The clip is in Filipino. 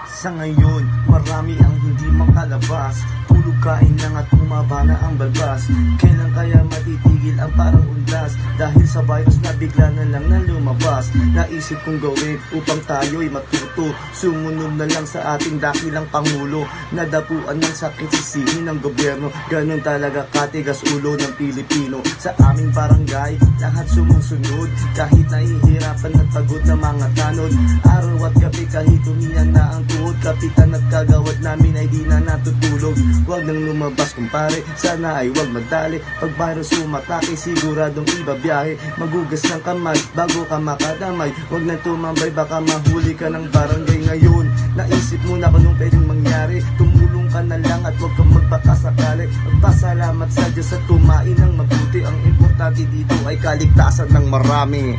Sa ngayon, marami ang hindi makalabas. Tulog kain lang at tumaba na ang balbas. Kailan kaya matitigil ang parang undas? Dahil sa virus na bigla na lang na lumabas. Naisip kong gawin upang tayo'y matuto. Sumunod na lang sa ating dakilang pangulo. Nadapuan ng sakit sisihin ng gobyerno. Ganon talaga katigas ulo ng Pilipino. Sa aming barangay, lahat sumusunod. Kahit nahihirapan at pagod na mga tanod. Araw at gabi kahit umiyan na ang tuhod. Kapitan at kagawad namin ay di na natutulog. Huwag nang lumabas kumpare, sana ay huwag magdali. Pag virus umatake, siguradong ibabiyahe. Magugas ng kamay bago ka makadamay. Huwag nang tumambay, baka mahuli ka ng barangay ngayon. Naisip mo na kung anong pwedeng mangyari. Tumulong ka na lang at huwag kang magpakasakali. Magpasalamat sa Diyos at kumain ng mabuti. Ang importante dito ay kaligtasan ng marami.